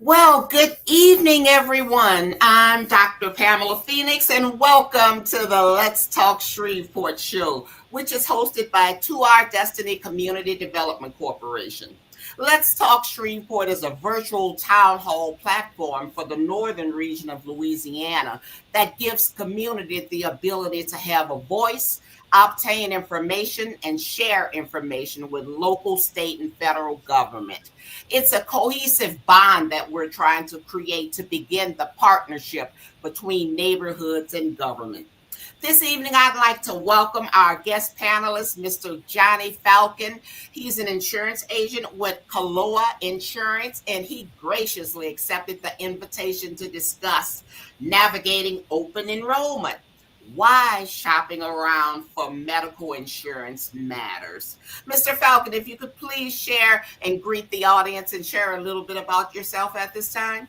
Well, good evening, everyone. I'm Dr. Pamela Phoenix, and welcome to the Let's Talk Shreveport show, which is hosted by To Our Destiny Community Development Corporation. Let's Talk Shreveport is a virtual town hall platform for the northern region of Louisiana that gives community the ability to have a voice, obtain information, and share information with local, state, and federal government. It's a cohesive bond that we're trying to create to begin the partnership between neighborhoods and government. This evening, I'd like to welcome our guest panelist, Mr. Johnny Falcon. He's an insurance agent with Kaloa Insurance, and he graciously accepted the invitation to discuss navigating open enrollment. Why shopping around for medical insurance matters. Mr. Falcon, if you could please share and greet the audience and share a little bit about yourself at this time.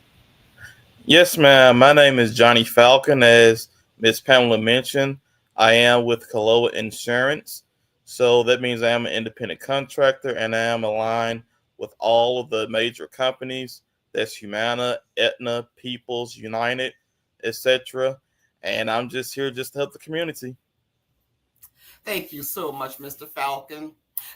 Yes, ma'am. My name is Johnny Falcon. As Miss Pamela mentioned, I am with Kaloa Insurance. So that means I am an independent contractor and I am aligned with all of the major companies. That's Humana, Aetna, Peoples, United, etc. And I'm just here just to help the community. Thank you so much, Mr. Falcon.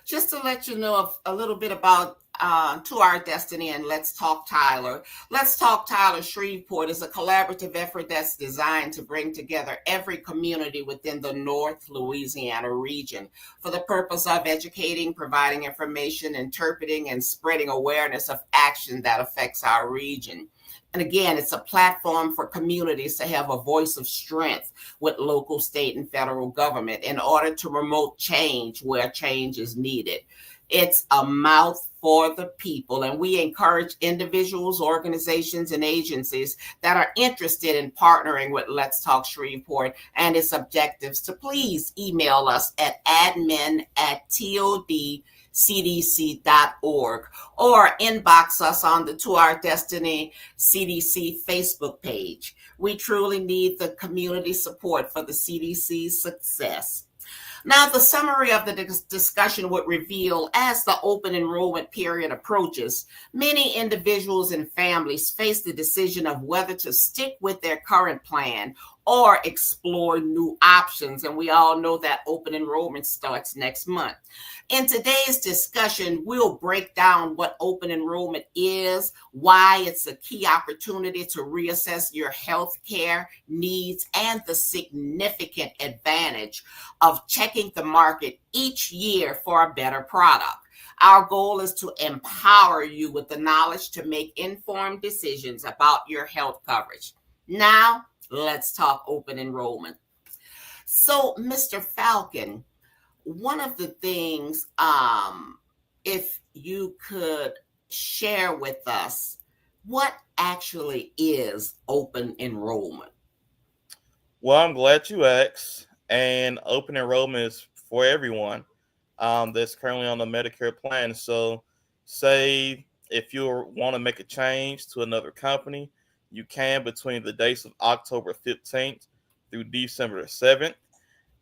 Just to let you know a little bit about To Our Destiny and Let's Talk Tyler. Let's Talk Tyler Shreveport is a collaborative effort that's designed to bring together every community within the North Louisiana region for the purpose of educating, providing information, interpreting, and spreading awareness of action that affects our region. And again, it's a platform for communities to have a voice of strength with local, state, and federal government in order to promote change where change is needed. It's a mouth for the people, and we encourage individuals, organizations, and agencies that are interested in partnering with Let's Talk Shreveport and its objectives to please email us at admin@todcdc.org or inbox us on the To Our Destiny CDC Facebook page. We truly need the community support for the CDC's success. Now, the summary of the discussion would reveal as the open enrollment period approaches, many individuals and families face the decision of whether to stick with their current plan or explore new options. And we all know that open enrollment starts next month. In today's discussion, we'll break down what open enrollment is, why it's a key opportunity to reassess your health care needs, and the significant advantage of checking the market each year for a better product. Our goal is to empower you with the knowledge to make informed decisions about your health coverage. Now, let's talk open enrollment. So, Mr. Falcon, one of the things, if you could share with us, what actually is open enrollment? Well, I'm glad you asked. And open enrollment is for everyone that's currently on the Medicare plan. So, say if you want to make a change to another company, you can between the dates of October 15th through December 7th.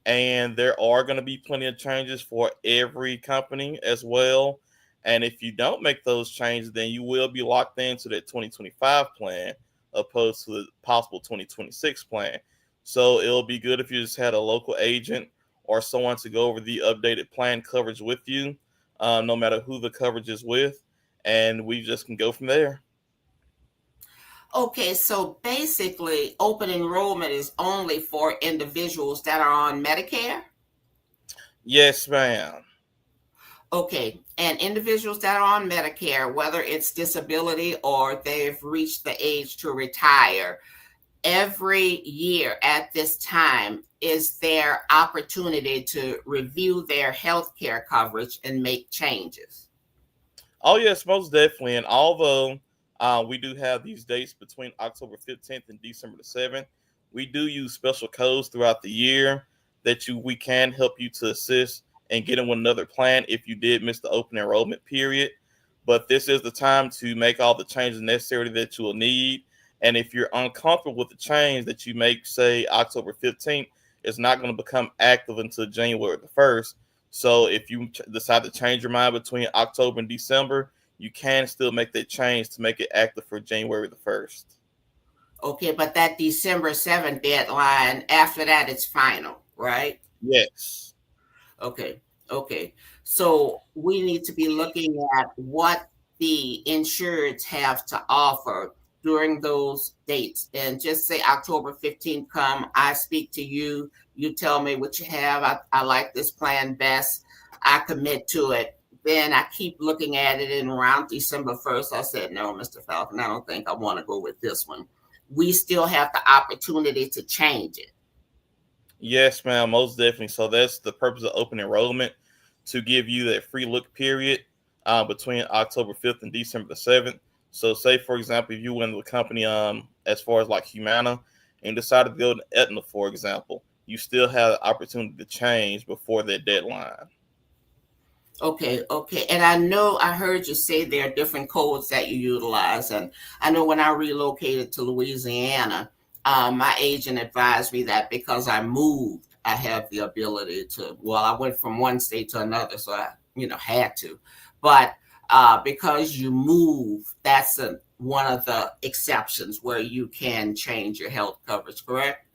And there are going to be plenty of changes for every company as well. And if you don't make those changes, then you will be locked into that 2025 plan opposed to the possible 2026 plan. So it'll be good if you just had a local agent or someone to go over the updated plan coverage with you, no matter who the coverage is with. And we just can go from there. Okay, so basically, open enrollment is only for individuals that are on Medicare? Yes, ma'am. Okay, and individuals that are on Medicare, whether it's disability or they've reached the age to retire, every year at this time is their opportunity to review their health care coverage and make changes. Oh, yes, most definitely. And although we do have these dates between October 15th and December the 7th, we do use special codes throughout the year that we can help you to assist and get in with another plan if you did miss the open enrollment period. But this is the time to make all the changes necessary that you will need. And if you're uncomfortable with the change that you make, say October 15th, it's not going to become active until January the 1st. So if you decide to change your mind between October and December, you can still make that change to make it active for January the 1st. Okay, but that December 7th deadline, after that, it's final, right? Yes. Okay, okay. So we need to be looking at what the insureds have to offer during those dates. And just say October 15th come, I speak to you, you tell me what you have. I like this plan best. I commit to it. Then I keep looking at it, and around December 1st, I said, no, Mr. Falcon, I don't think I want to go with this one. We still have the opportunity to change it. Yes, ma'am, most definitely. So that's the purpose of open enrollment, to give you that free look period between October 5th and December the 7th. So, say for example, if you went to the company, as far as like Humana, and decided to go to Aetna, for example, you still have the opportunity to change before that deadline. Okay, okay. And I know I heard you say there are different codes that you utilize. And I know when I relocated to Louisiana, my agent advised me that because I moved, I have the ability to, well, I went from one state to another, so I, had to. But because you move, that's one of the exceptions where you can change your health coverage, correct?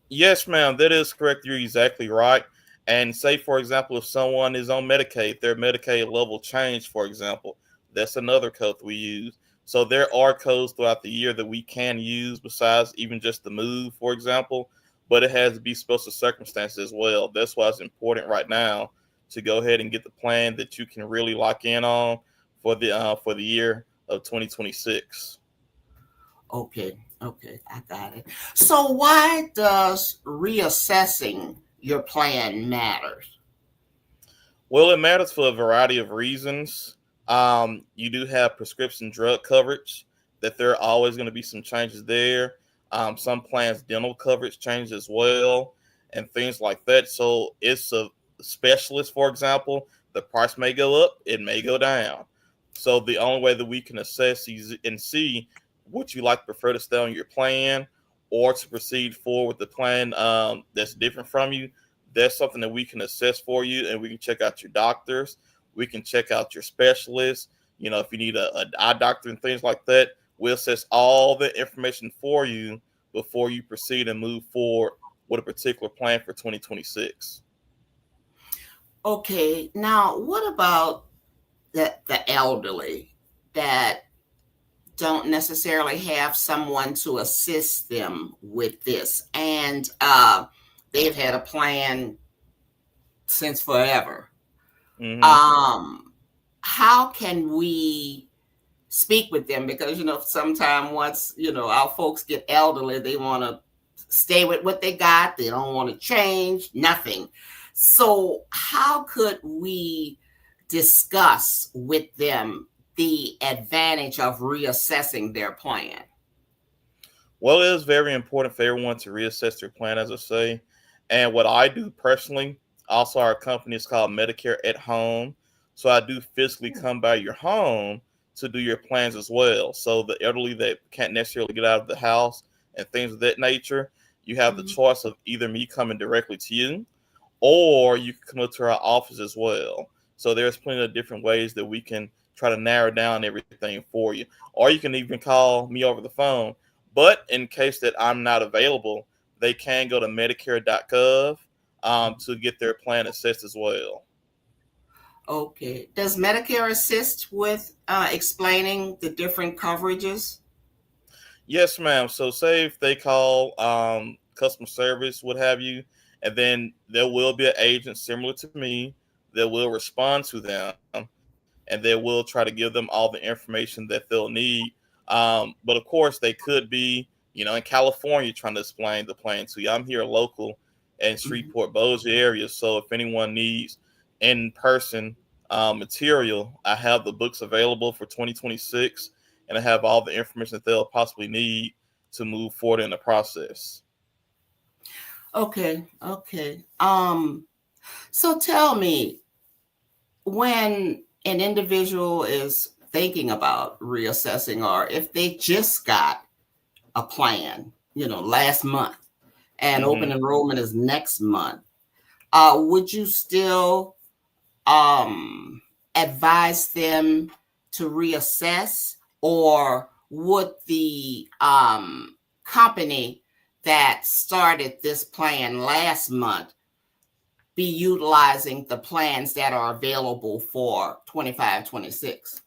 Yes, ma'am, that is correct. You're exactly right. And say, for example, if someone is on Medicaid, their Medicaid level change, for example, that's another code that we use. So there are codes throughout the year that we can use besides even just the move, for example, but it has to be special circumstances as well. That's why it's important right now to go ahead and get the plan that you can really lock in on for the year of 2026. Okay, okay, I got it. So why does reassessing your plan matter? Well, it matters for a variety of reasons. You do have prescription drug coverage, that there are always going to be some changes there. Some plans dental coverage change as well, and things like that. So it's a specialist, for example, the price may go up, it may go down. So the only way that we can assess these and see what you like prefer to stay on your plan or to proceed forward with the plan that's different from you, that's something that we can assess for you, and we can check out your doctors, we can check out your specialists, if you need a eye doctor and things like that, we'll assess all the information for you before you proceed and move forward with a particular plan for 2026. Okay, now what about the elderly that don't necessarily have someone to assist them with this, and they've had a plan since forever? Hmm. Um, how can we speak with them? Because sometimes once our folks get elderly, they want to stay with what they got, they don't want to change nothing. So how could we discuss with them the advantage of reassessing their plan? Well, it is very important for everyone to reassess their plan, as I say. And what I do personally, also our company is called Medicare at Home. So I do physically come by your home to do your plans as well. So the elderly that can't necessarily get out of the house and things of that nature, you have the Mhm. choice of either me coming directly to you, or you can come up to our office as well. So there's plenty of different ways that we can try to narrow down everything for you. Or you can even call me over the phone. But in case that I'm not available, they can go to Medicare.gov to get their plan assessed as well. Okay. Does Medicare assist with explaining the different coverages? Yes, ma'am. So say if they call customer service, what have you, and then there will be an agent similar to me that will respond to them, and they will try to give them all the information that they'll need. But of course, they could be, in California trying to explain the plan to you. I'm here local in Mhm. Shreveport, Bossier area. So if anyone needs in person material, I have the books available for 2026, and I have all the information that they'll possibly need to move forward in the process. Okay, okay. So tell me, when an individual is thinking about reassessing, or if they just got a plan, last month, and open Hmm. enrollment is next month, would you still advise them to reassess, or would the company that started this plan last month be utilizing the plans that are available for 25-26?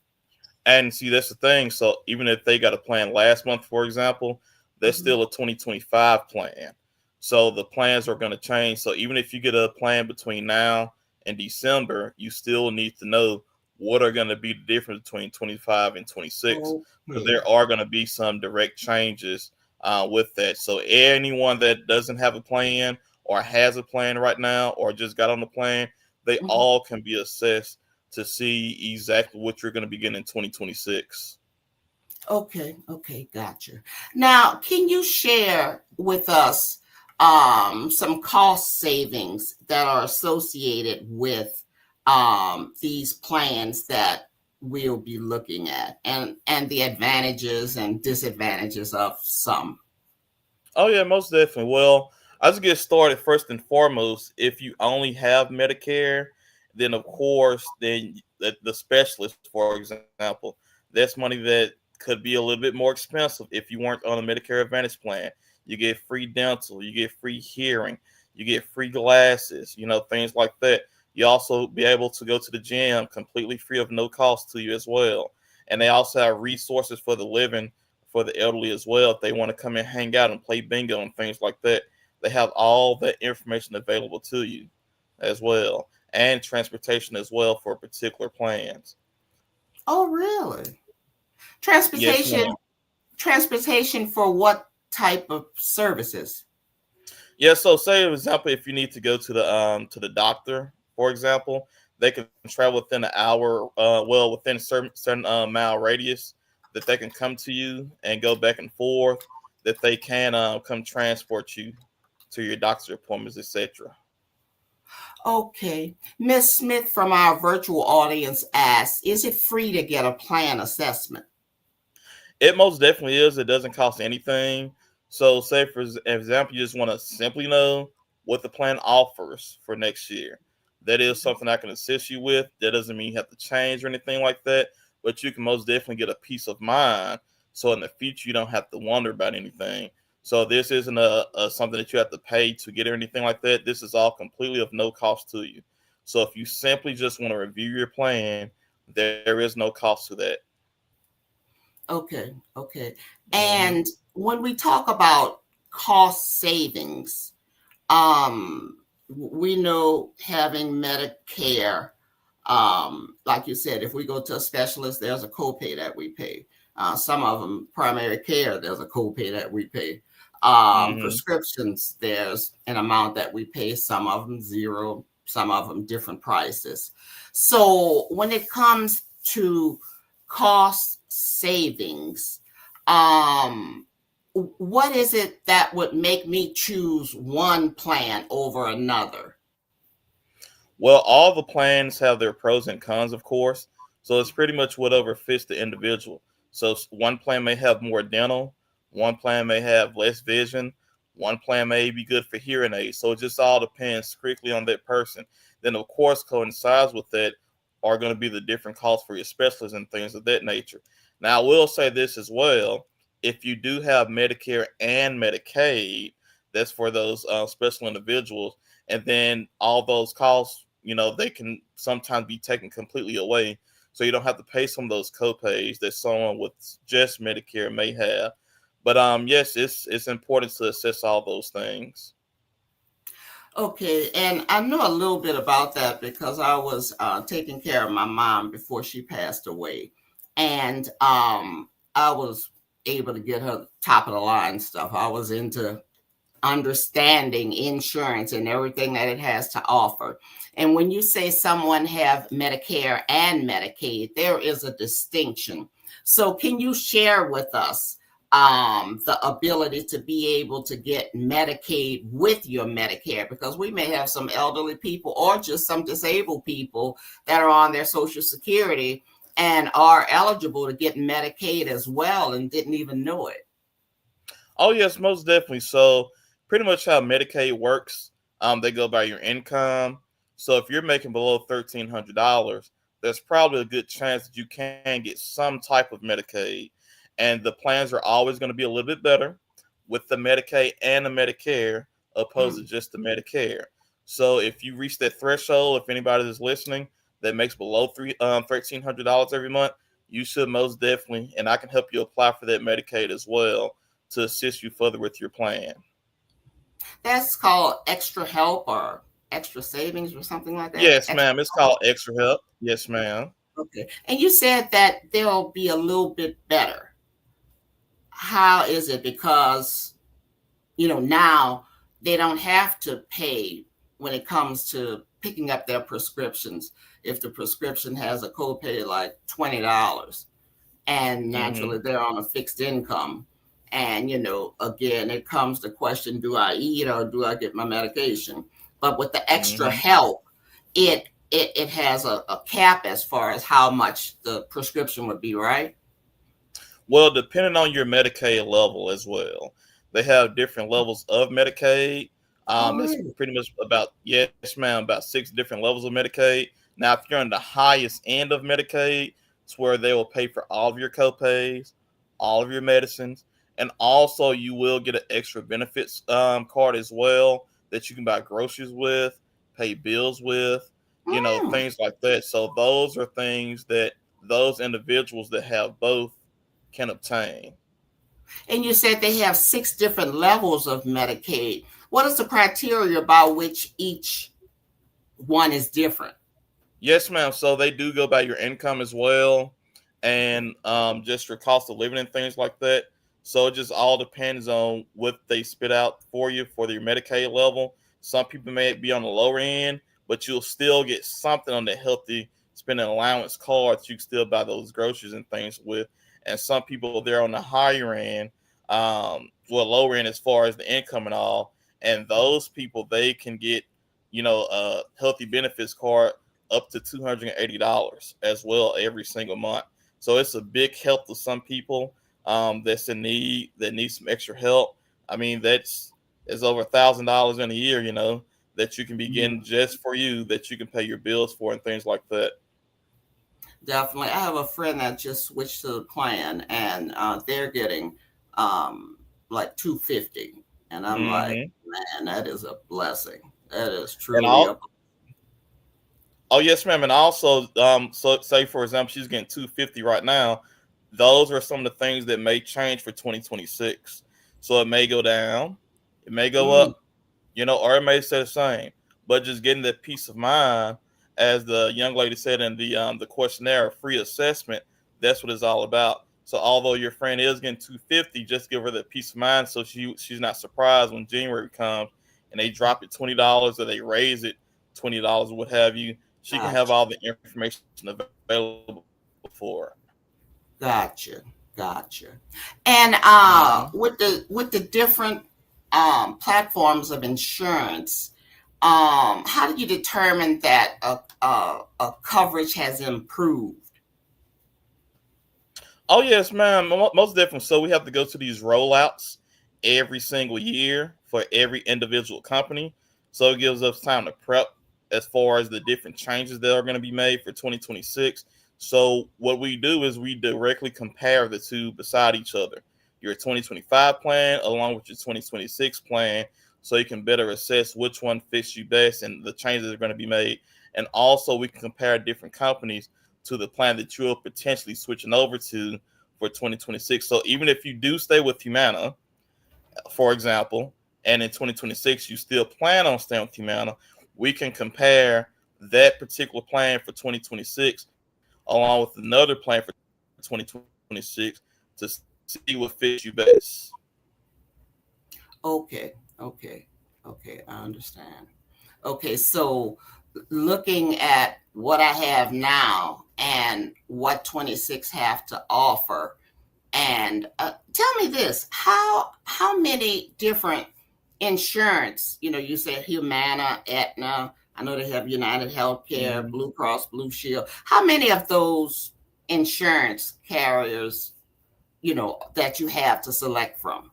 And see, that's the thing. So even if they got a plan last month, for example, that's Mm-hmm. still a 2025 plan. So the plans are going to change. So even if you get a plan between now and December, you still need to know what are going to be the difference between 25 and 26, because Okay. there are going to be some direct changes with that. So anyone that doesn't have a plan or has a plan right now or just got on the plan, they Mhm. all can be assessed to see exactly what you're going to be getting in 2026. Okay, gotcha. Now, can you share with us some cost savings that are associated with these plans that we'll be looking at, and the advantages and disadvantages of some? Oh yeah, most definitely. Well, I'll just get started first and foremost. If you only have Medicare, then of course, then the specialist, for example, that's money that could be a little bit more expensive if you weren't on a Medicare Advantage plan. You get free dental, you get free hearing, you get free glasses, things like that. You also be able to go to the gym completely free of no cost to you as well. And they also have resources for the living for the elderly as well. If they want to come and hang out and play bingo and things like that, they have all that information available to you as well, and transportation as well for particular plans. Oh, really? Yes, Transportation, ma'am. transportation for what type of services? Yeah, so say for example, if you need to go to the doctor, for example, they can travel within an hour, well within a certain mile radius that they can come to you and go back and forth. That they can come transport you to your doctor's appointments, etc. Okay. Miss Smith from our virtual audience asks, is it free to get a plan assessment? It most definitely is. It doesn't cost anything. So, say for example, you just want to simply know what the plan offers for next year. That is something I can assist you with. That doesn't mean you have to change or anything like that, but you can most definitely get a peace of mind. So in the future, you don't have to wonder about anything. So this isn't a something that you have to pay to get or anything like that. This is all completely of no cost to you. So if you simply just want to review your plan, there is no cost to that. Okay. Hmm. And when we talk about cost savings, we know having Medicare, like you said, if we go to a specialist, there's a copay that we pay. Some of them, primary care, there's a copay that we pay. Hmm. Prescriptions, there's an amount that we pay. Some of them zero, some of them different prices. So when it comes to cost savings, um, what is it that would make me choose one plan over another? Well, all the plans have their pros and cons, of course. So it's pretty much whatever fits the individual. So one plan may have more dental, one plan may have less vision, one plan may be good for hearing aids. So it just all depends strictly on that person. Then, of course, coincides with that are going to be the different costs for your specialists and things of that nature. Now, I will say this as well. If you do have Medicare and Medicaid, that's for those special individuals, and then all those costs, they can sometimes be taken completely away, so you don't have to pay some of those copays that someone with just Medicare may have. But yes, it's important to assess all those things. Okay, and I know a little bit about that because I was taking care of my mom before she passed away, and I was able to get her top of the line stuff. I was into understanding insurance and everything that it has to offer. And when you say someone have Medicare and Medicaid, there is a distinction. So can you share with us the ability to be able to get Medicaid with your Medicare? Because we may have some elderly people or just some disabled people that are on their Social Security and are eligible to get Medicaid as well and didn't even know it. Oh yes, most definitely. So pretty much how Medicaid works, they go by your income. So if you're making below $1,300, there's probably a good chance that you can get some type of Medicaid. And the plans are always going to be a little bit better with the Medicaid and the Medicare opposed to Mm. just the Medicare. So if you reach that threshold, if anybody is listening that makes below $1,300 every month, you should most definitely, and I can help you apply for that Medicaid as well to assist you further with your plan. That's called extra help or extra savings or something like that. Yes, Extra ma'am. It's help. called extra help. Yes, ma'am. Okay. And you said that they'll be a little bit better. How is it? Because, now they don't have to pay when it comes to picking up their prescriptions if the prescription has a copay like $20. And Mm-hmm. naturally they're on a fixed income. And, again, it comes to question, do I eat or do I get my medication? But with the extra Mm-hmm. help, it has a cap as far as how much the prescription would be, right? Well, depending on your Medicaid level as well, they have different levels of Medicaid. All It's right. pretty much about, yes, ma'am, about six different levels of Medicaid. Now, if you're on the highest end of Medicaid, it's where they will pay for all of your copays, all of your medicines, and also you will get an extra benefits card as well that you can buy groceries with, pay bills with, Mm. things like that. So those are things that those individuals that have both can obtain. And you said they have 6 different levels of Medicaid. What is the criteria by which each one is different? Yes, ma'am. So they do go by your income as well, and just your cost of living and things like that. So it just all depends on what they spit out for you for your Medicaid level. Some people may be on the lower end, but you'll still get something on the healthy spending allowance cards. You can still buy those groceries and things with. And some people they're on the higher end, well, lower end as far as the income and all. And those people they can get, a healthy benefits card up to $280 as well every single month. So it's a big help to some people that's in need that need some extra help. I mean, that's over $1,000 in a year, that you can be getting Mm. just for you that you can pay your bills for and things like that. Definitely. I have a friend that just switched to the plan and they're getting um, like 250. And I'm like, Hmm. man, that is a blessing. That is And truly a all, oh yes, ma'am. And also, so say for example, she's getting 250 right now. Those are some of the things that may change for 2026. So it may go down, it may go mm, up, or it may stay the same. But just getting that peace of mind, as the young lady said in the questionnaire, free assessment. That's what it's all about. So although your friend is getting 250, just give her that peace of mind so she's not surprised when January comes and they drop it $20 or they raise it $20 or what have you. She can have gotcha. all the information available for her. Gotcha. Gotcha. And Hmm. with the different platforms of insurance, how do you determine that a coverage has improved? Oh yes, ma'am. Most definitely. So we have to go to these rollouts every single year for every individual company. So it gives us time to prep as far as the different changes that are going to be made for 2026. So what we do is we directly compare the two beside each other. Your 2025 plan along with your 2026 plan so you can better assess which one fits you best and the changes that are going to be made. And also we can compare different companies to the plan that you're potentially switching over to for 2026. So even if you do stay with Humana, for example, and in 2026 you still plan on staying with Humana, we can compare that particular plan for 2026 along with another plan for 2026 to see what fits you best. Okay, okay, okay, I understand. Okay, so looking at what I have now and what 26 have to offer, and tell me this: how many different insurance? You said Humana, Aetna. I know they have United Healthcare, Mhm. Blue Cross Blue Shield. How many of those insurance carriers, that you have to select from?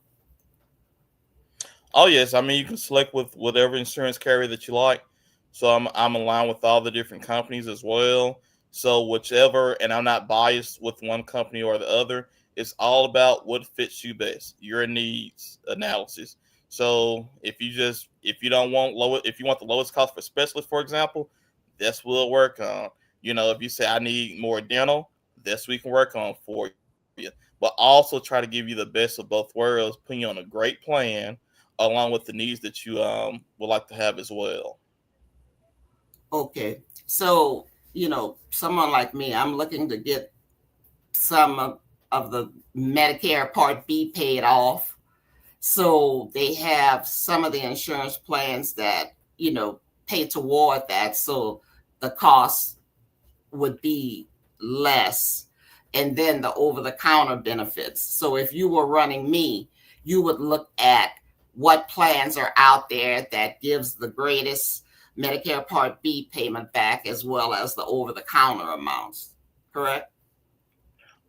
Oh yes, I mean you can select with whatever insurance carrier that you like. So I'm aligned with all the different companies as well. So whichever, and I'm not biased with one company or the other. It's all about what fits you best, your needs analysis. So if you don't want low, if you want the lowest cost for specialist, for example, this will work on. If you say I need more dental, this we can work on for you. But also try to give you the best of both worlds, putting you on a great plan along with the needs that you would like to have as well. Okay. So, someone like me, I'm looking to get some of the Medicare Part B paid off. So they have some of the insurance plans that, pay toward that. So the cost would be less. And then the over the counter benefits. So if you were running me, you would look at what plans are out there that gives the greatest Medicare Part B payment back as well as the over the counter amounts. Correct?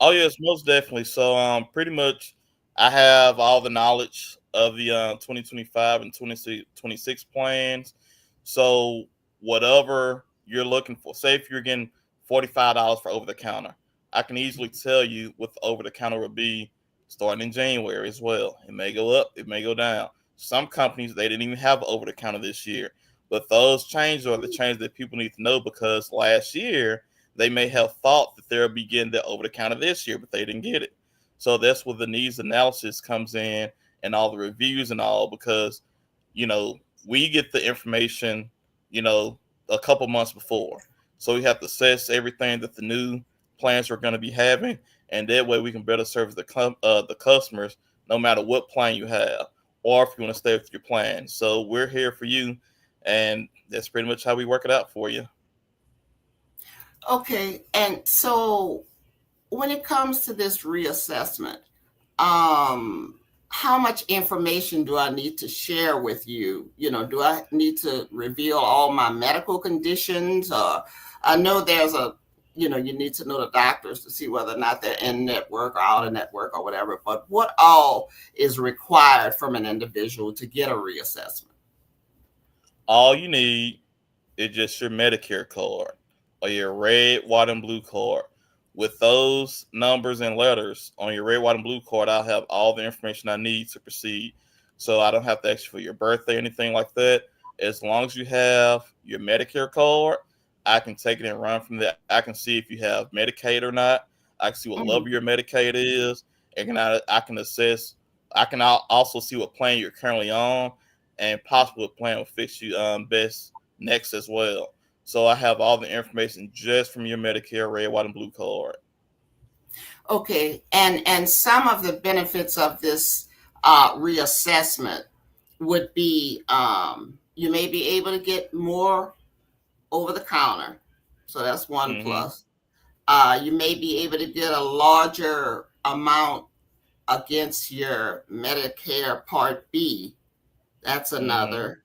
Oh yes, most definitely. So pretty much I have all the knowledge of the 2025 and 2026 plans. So whatever you're looking for, say if you're getting $45 for over the counter, I can easily tell you what the over the counter will be starting in January as well. It may go up, it may go down. Some companies they didn't even have over the counter this year. But those changes are the changes that people need to know because last year they may have thought that they'll be getting the over the counter this year, but they didn't get it. So that's where the needs analysis comes in and all the reviews and all because, you know, we get the information, you know, a couple months before. So we have to assess everything that the new plans are going to be having, and that way we can better service the customers no matter what plan you have, or if you want to stay with your plan. So we're here for you, and that's pretty much how we work it out for you. Okay. And so when it comes to this reassessment, um, how much information do I need to share with you? Do I need to reveal all my medical conditions? Or I know you need to know the doctors to see whether or not they're in network or out of network or whatever. But what all is required from an individual to get a reassessment? All you need is just your Medicare card or your red, white, and blue card. With those numbers and letters on your red, white, and blue card, I'll have all the information I need to proceed. So I don't have to ask you for your birthday or anything like that. As long as you have your Medicare card, I can take it and run from there. I can see if you have Medicaid or not. I can see what level Mhm. your Medicaid is, and I can assess. I can also see what plan you're currently on, and possibly what plan will fix you best next as well. So I have all the information just from your Medicare red, white, and blue card. Okay, and some of the benefits of this reassessment would be you may be able to get more over the counter, so that's one Mm-hmm. plus. You may be able to get a larger amount against your Medicare Part B. That's Mm-hmm. another.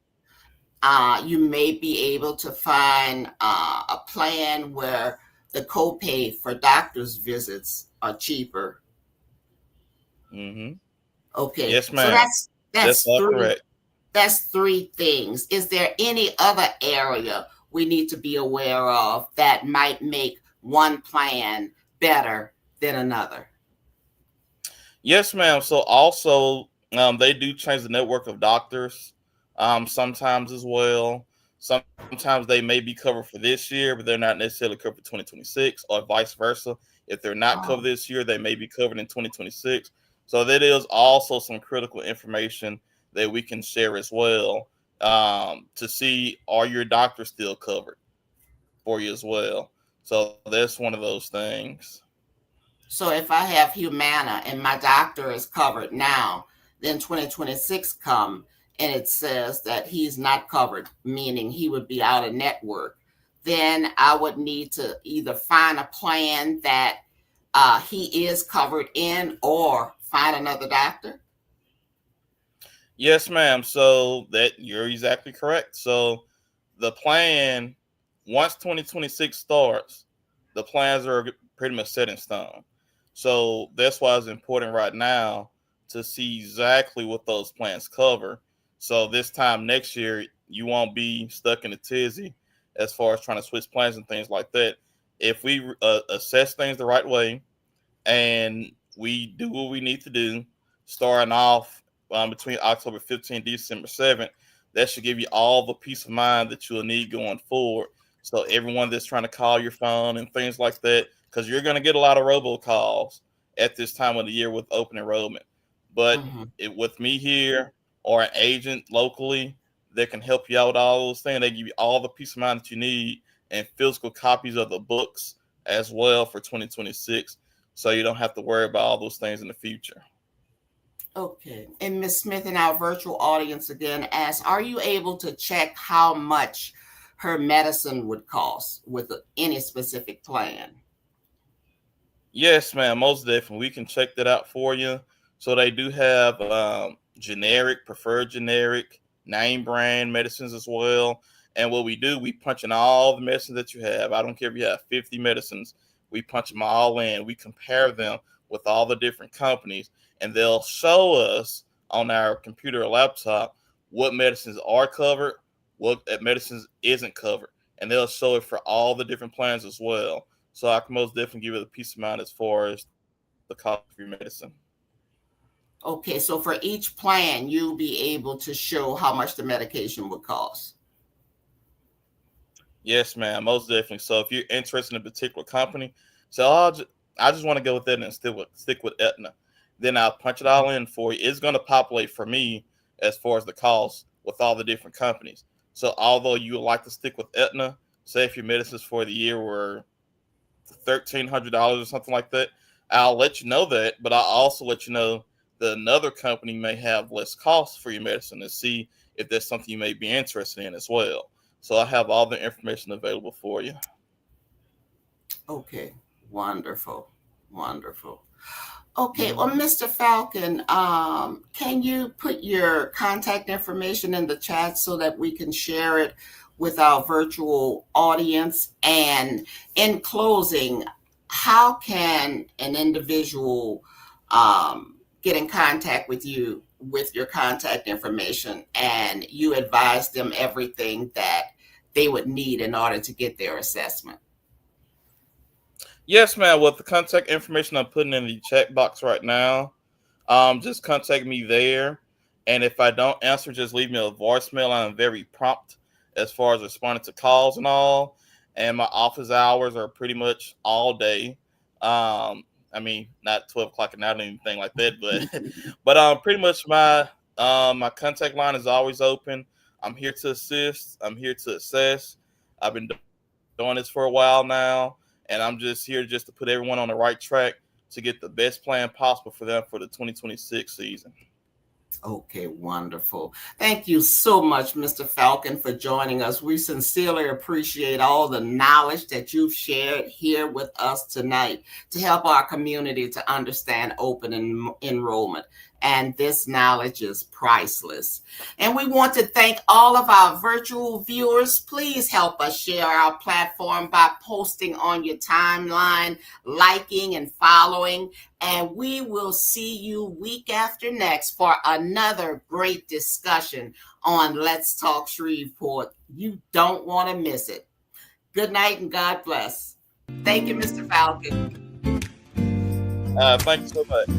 You may be able to find a plan where the copay for doctor's visits are cheaper. Mm-hmm. Okay, Yes, so ma'am. that's That's that's all three correct. that's three things. Is there any other area we need to be aware of that might make one plan better than another? Yes, ma'am. So also, they do change the network of doctors sometimes as well. Sometimes they may be covered for this year, but they're not necessarily covered for 2026, or vice versa. If they're not covered Oh, this year, they may be covered in 2026. So that is also some critical information that we can share as well to see are your doctors still covered for you as well. So that's one of those things. so if I have Humana and my doctor is covered now, then 2026 come and it says that he's not covered, meaning he would be out of network, then I would need to either find a plan that he is covered in or find another doctor. Yes, ma'am. So that you're exactly correct. So the plan, once 2026 starts, the plans are pretty much set in stone. So that's why it's important right now to see exactly what those plans cover. So this time next year, you won't be stuck in a tizzy as far as trying to switch plans and things like that. if we assess things the right way and we do what we need to do, starting off between October 15th and December 7th, that should give you all the peace of mind that you'll need going forward. So everyone that's trying to call your phone and things like that, because you're going to get a lot of robocalls at this time of the year with open enrollment. But Mhm. with me here or an agent locally that can help you out with all those things, they give you all the peace of mind that you need and physical copies of the books as well for 2026, so you don't have to worry about all those things in the future. Okay. And Ms. Smith and our virtual audience again asks, are you able to check how much her medicine would cost with any specific plan? Yes, ma'am, most definitely. We can check that out for you. So they do have generic, preferred generic, name brand medicines as well. And what we do, we punch in all the medicines that you have. I don't care if you have 50 medicines. We punch them all in. We compare them with all the different companies, and they'll show us on our computer or laptop what medicines are covered, what medicines isn't covered, and they'll show it for all the different plans as well. So I can most definitely give you the peace of mind as far as the cost of your medicine. Okay, so for each plan, you'll be able to show how much the medication would cost. Yes, ma'am, most definitely. So if you're interested in a particular company, so I just want to go with that and stick with Aetna. Then I'll punch it all in for you. It's going to populate for me as far as the cost with all the different companies. So although you would like to stick with Aetna, say if your medicines for the year were $1,300 or something like that, I'll let you know that, but I'll also let you know that another company may have less costs for your medicine and see if there's something you may be interested in as well. So I have all the information available for you. Okay, wonderful, wonderful. Okay, well, Mhm. Mr. Falcon, can you put your contact information in the chat so that we can share it with our virtual audience? And in closing, how can an individual get in contact with you with your contact information and you advise them everything that they would need in order to get their assessment? Yes, ma'am. With the contact information I'm putting in the chat box right now, just contact me there. And if I don't answer, just leave me a voicemail. I'm very prompt as far as responding to calls and all. And my office hours are pretty much all day. I mean, not 12 o'clock at night or anything like that, but pretty much my contact line is always open. I'm here to assist. I'm here to assess. I've been doing this for a while now, and I'm just here just to put everyone on the right track to get the best plan possible for them for the 2026 season. Okay, wonderful. Thank you so much, Mr. Falcon, for joining us. We sincerely appreciate all the knowledge that you've shared here with us tonight to help our community to understand open enrollment. And this knowledge is priceless. And we want to thank all of our virtual viewers. Please help us share our platform by posting on your timeline, liking, and following. And we will see you week after next for another great discussion on Let's Talk Shreveport. You don't want to miss it. Good night and God bless. Thank you, Mr. Falcon. Thank you so much.